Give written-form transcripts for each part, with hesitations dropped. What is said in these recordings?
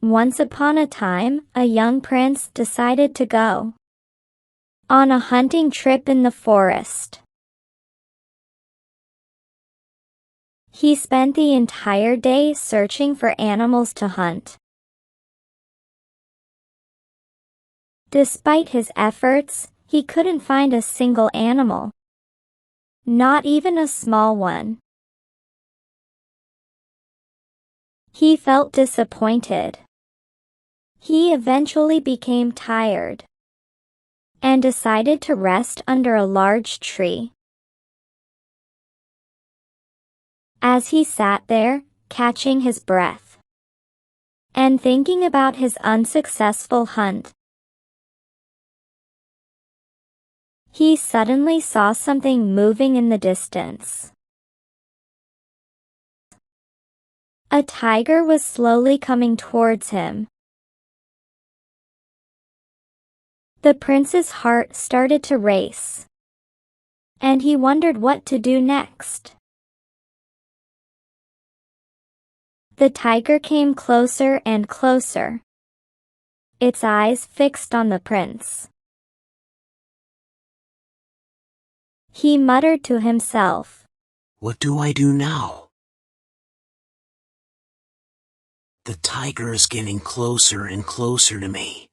Once upon a time, a young prince decided to go on a hunting trip in the forest. He spent the entire day searching for animals to hunt. Despite his efforts, he couldn't find a single animal, not even a small one. He felt disappointed. He eventually became tired and decided to rest under a large tree. As he sat there, catching his breath and thinking about his unsuccessful hunt, he suddenly saw something moving in the distance. A tiger was slowly coming towards him. The prince's heart started to race, and he wondered what to do next. The tiger came closer and closer, its eyes fixed on the prince. He muttered to himself, "What do I do now? The tiger is getting closer and closer to me.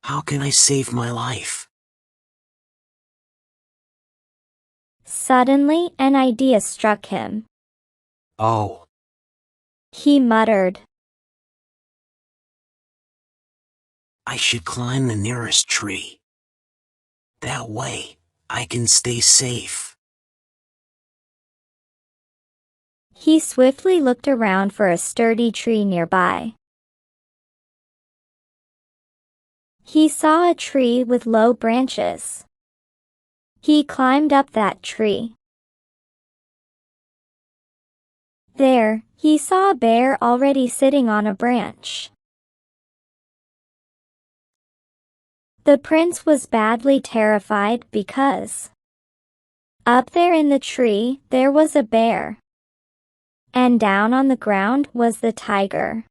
How can I save my life?" Suddenly, an idea struck him. "Oh," he muttered, "I should climb the nearest tree. That way, I can stay safe." He swiftly looked around for a sturdy tree nearby. He saw a tree with low branches. He climbed up that tree. There, he saw a bear already sitting on a branch. The prince was badly terrified because up there in the tree there was a bear, and down on the ground was the tiger.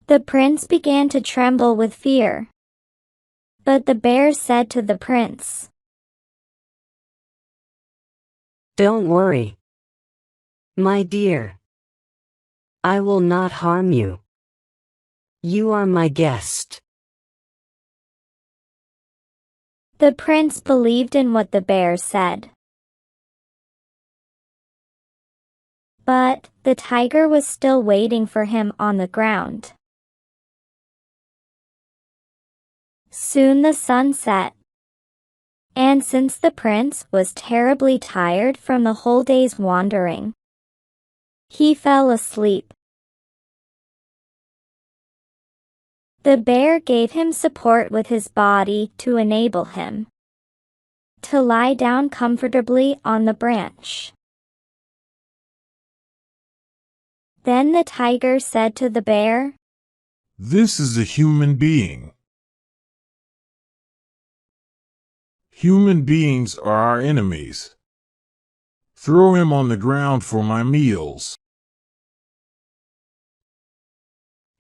The prince began to tremble with fear. But the bear said to the prince, "Don't worry, my dear. I will not harm you. You are my guest." The prince believed in what the bear said. But the tiger was still waiting for him on the ground. Soon the sun set, and since the prince was terribly tired from the whole day's wandering, he fell asleep. The bear gave him support with his body to enable him to lie down comfortably on the branch. Then the tiger said to the bear, "This is a human being. Human beings are our enemies. Throw him on the ground for my meals."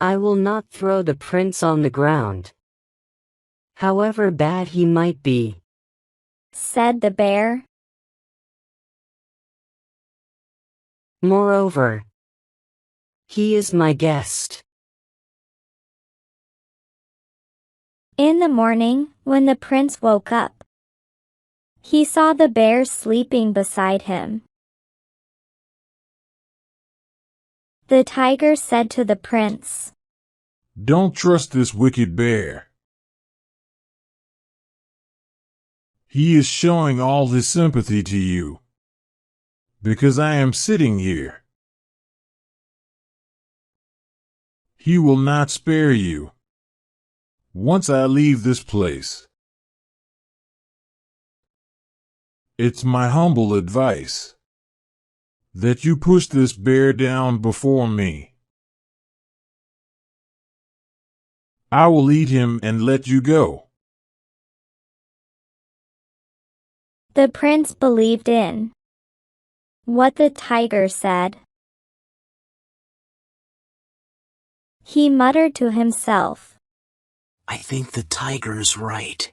"I will not throw the prince on the ground, however bad he might be," said the bear. "Moreover, he is my guest." In the morning, when the prince woke up, he saw the bear sleeping beside him. The tiger said to the prince, "Don't trust this wicked bear. He is showing all his sympathy to you, because I am sitting here. He will not spare you once I leave this place. It's my humble advice that you push this bear down before me. I will eat him and let you go." The prince believed in what the tiger said. He muttered to himself. I think the tiger's right.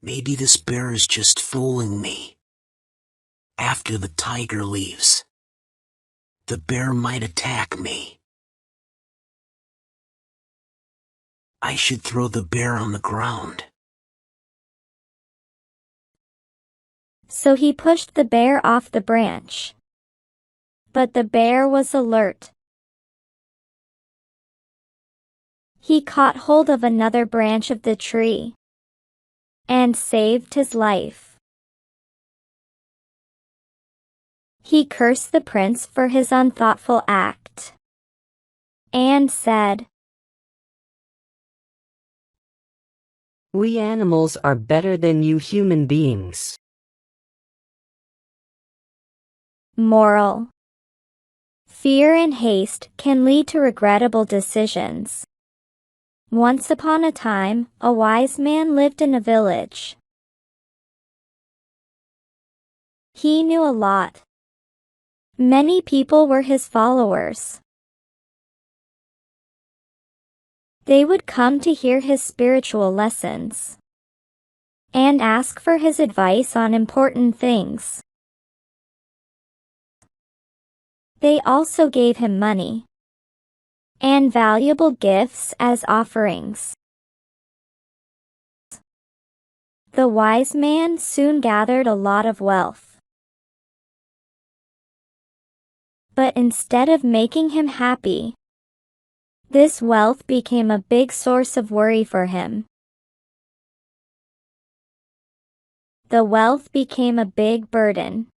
Maybe this bear is just fooling me. After the tiger leaves, the bear might attack me. I should throw the bear on the ground. So he pushed the bear off the branch. But the bear was alert. He caught hold of another branch of the tree and saved his life. He cursed the prince for his unthoughtful act and said, We animals are better than you human beings. Moral: fear and haste can lead to regrettable decisions. Once upon a time, a wise man lived in a village. He knew a lot. Many people were his followers. They would come to hear his spiritual lessons and ask for his advice on important things. They also gave him money and valuable gifts as offerings. The wise man soon gathered a lot of wealth. But instead of making him happy, this wealth became a big source of worry for him. The wealth became a big burden.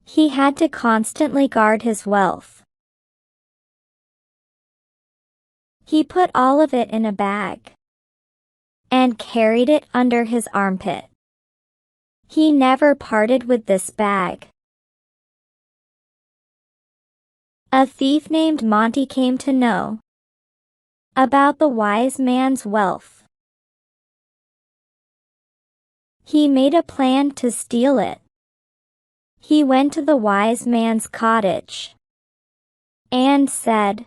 He had to constantly guard his wealth. He put all of it in a bag and carried it under his armpit. He never parted with this bag. A thief named Monty came to know about the wise man's wealth. He made a plan to steal it. He went to the wise man's cottage and said,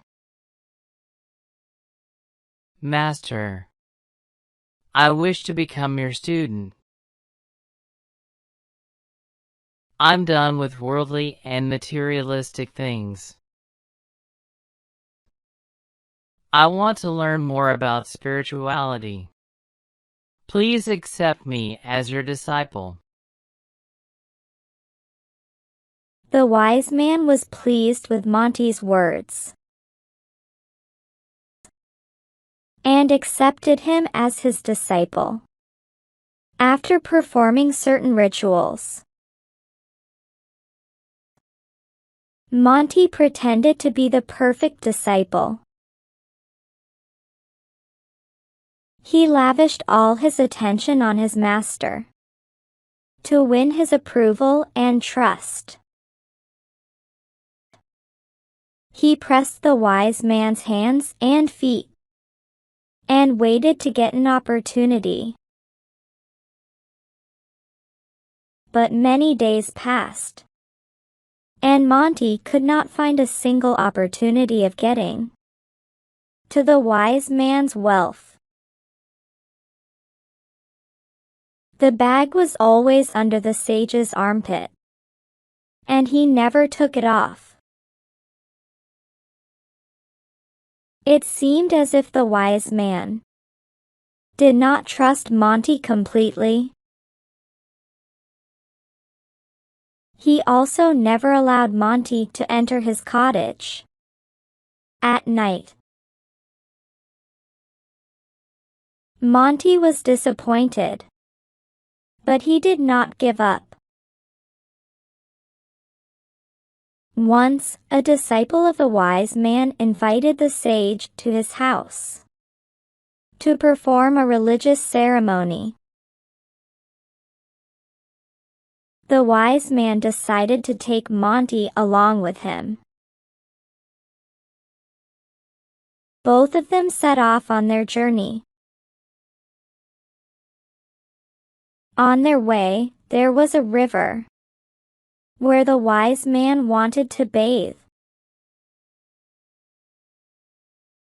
Master, I wish to become your student. I'm done with worldly and materialistic things. I want to learn more about spirituality. Please accept me as your disciple. The wise man was pleased with Monty's words and accepted him as his disciple. After performing certain rituals, Monty pretended to be the perfect disciple. He lavished all his attention on his master to win his approval and trust. He pressed the wise man's hands and feet and waited to get an opportunity. But many days passed, and Monty could not find a single opportunity of getting to the wise man's wealth. The bag was always under the sage's armpit, and he never took it off. It seemed as if the wise man did not trust Monty completely. He also never allowed Monty to enter his cottage at night. Monty was disappointed, but he did not give up. Once, a disciple of the wise man invited the sage to his house to perform a religious ceremony. The wise man decided to take Monty along with him. Both of them set off on their journey. On their way, there was a river, where the wise man wanted to bathe.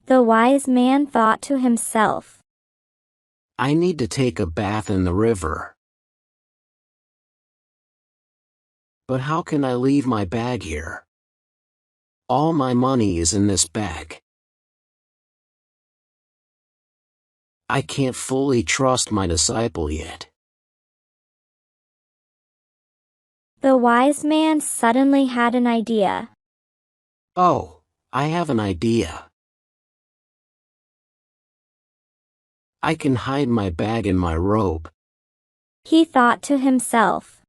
The wise man thought to himself, I need to take a bath in the river. But how can I leave my bag here? All my money is in this bag. I can't fully trust my disciple yet. The wise man suddenly had an idea. Oh, I have an idea. I can hide my bag in my robe. He thought to himself.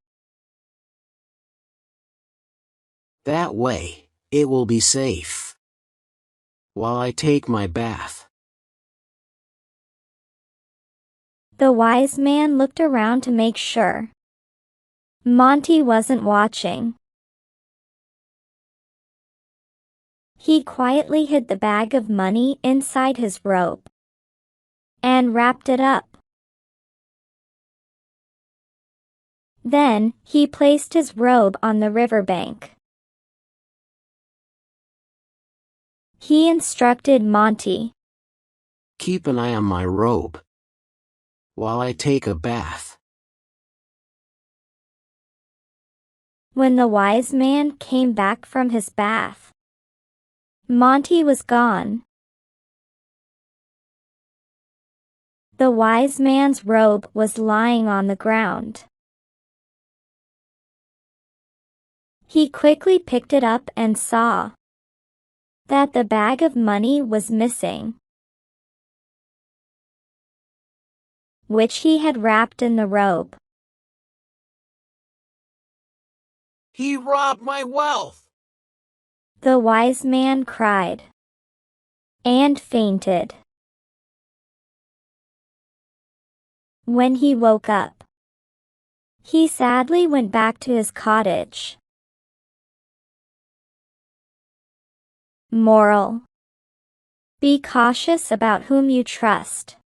That way, it will be safe. While I take my bath. The wise man looked around to make sure Monty wasn't watching. He quietly hid the bag of money inside his robe and wrapped it up. Then, he placed his robe on the riverbank. He instructed Monty, Keep an eye on my robe while I take a bath. When the wise man came back from his bath, Monty was gone. The wise man's robe was lying on the ground. He quickly picked it up and saw that the bag of money was missing, which he had wrapped in the robe. He robbed my wealth! The wise man cried and fainted. When he woke up, he sadly went back to his cottage. Moral: be cautious about whom you trust.